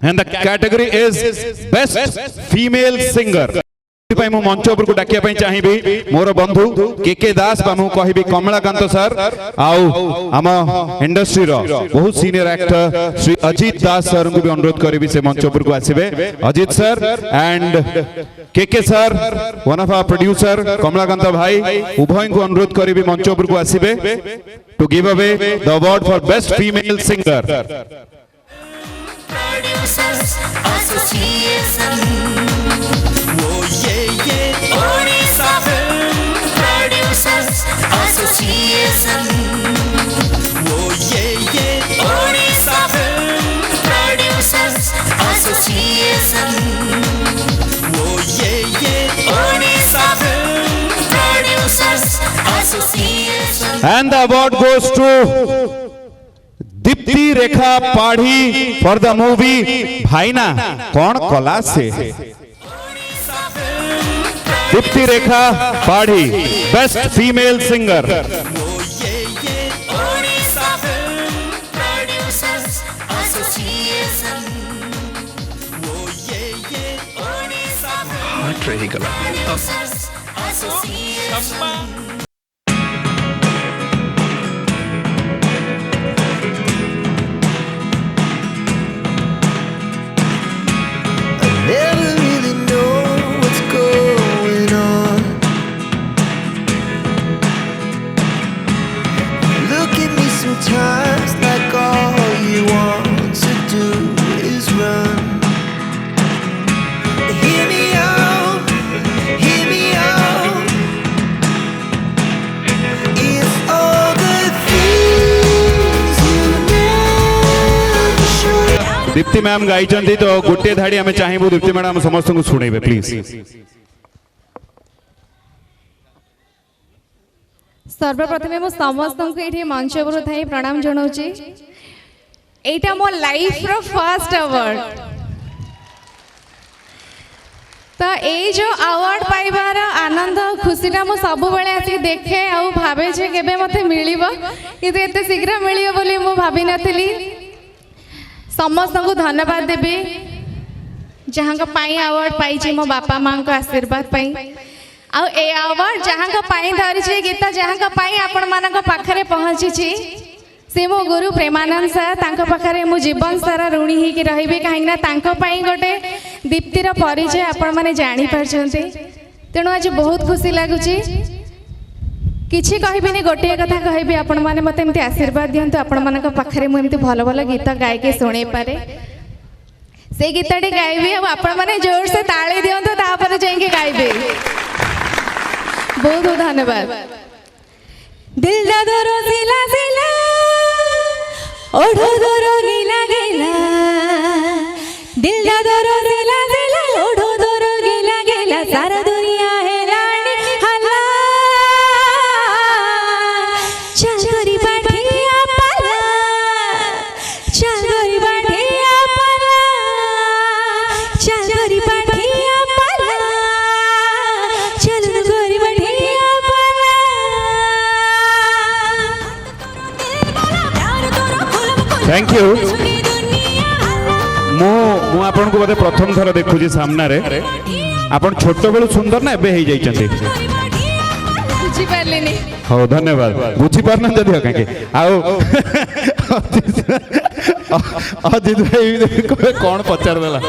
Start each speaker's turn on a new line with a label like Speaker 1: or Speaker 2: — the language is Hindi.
Speaker 1: and the category is best female singer. मु मंच उपर को डाकिया पई चाहिबी मोर बंधु के दास बामु कहबी कमलाकांत सर आउ आम इंडस्ट्री रो बहुत senior actor Shri Ajit Das sir को भी अनुरोध करिबी से मंच उपर को आसीबे Ajit sir and K sir one of our producer Kamalakant भाई उभय को अनुरोध करिबी मंच उपर को आसीबे to give away the award for best female singer.
Speaker 2: Producers Association. Odisha Film Producers Association. Odisha Film Producers Association. Odisha Film Producers Association.
Speaker 1: And the award goes to Dipti Rekha Padhi for the movie भाईना कौन कला से. Dipti Rekha Padhi best female singer.
Speaker 3: Never really know what's going on. Look at me sometimes like all you want to do is run. Hear me out, hear me out. It's all the things you never show.
Speaker 1: Deepti ma'am गाई तो गोटे धाड़ी आम चाहबू दीप्ति मैडम समस्त को शुणेबे प्लीज.
Speaker 4: सर्वप्रथम मु समस्त को ये मंच पर थाई प्रणाम जनाऊँगी. एटा मो लाइफ रो फर्स्ट अवार्ड. तो ये जो अवार्ड पाइबार आनंद खुशीटा मु सब बेले आसी देखे आ भावे जे केबे मते मिलिबो किंतु एते शीघ्र मिलिबो बोली मु भाबी नथिली. समस्त को धन्यवाद देवी जहाँ अवार्ड पाई मो बापा माँ को आशीर्वाद पाई आउ ए अवार्ड जहाँ धरी गीत जहाँ आपण मान पाखे पहुँची से मो गुरु प्रेमानंद सर पाखे मु जीवन सारा ऋणी होगी रही कहीं गोटे दीप्तिर परिचय आपण मैंने जापारते. तेणु आज बहुत खुशी लगुच. किसी कहबी गोटे कथा कहबी आपण मैंने मत एमती आशीर्वाद दिंतु आपण मान पाखे मुझे भल भल गीत गायके शुणे पारे से गीतटी गायबी आपण मैंने जोर से ताली दिंतु तापर जाइए गायबे. बहुत बहुत धन्यवाद. दिल दरो सिला सिला ओढ़ो दरो गिला गिला दिल दरो सिला सिला ओढ़ो दरो गिला गिला सारा दुनिया है
Speaker 1: थैंक यू. मु आपन को बोले प्रथम थर देखुजी सामना रे आपन छोट बेलू सुंदर ना एबे हे जाई चंदी
Speaker 4: बुझी पारले नहीं.
Speaker 1: हो धन्यवाद. बुझी पारना जदी काके आओ अजित भाई कौन पचार देला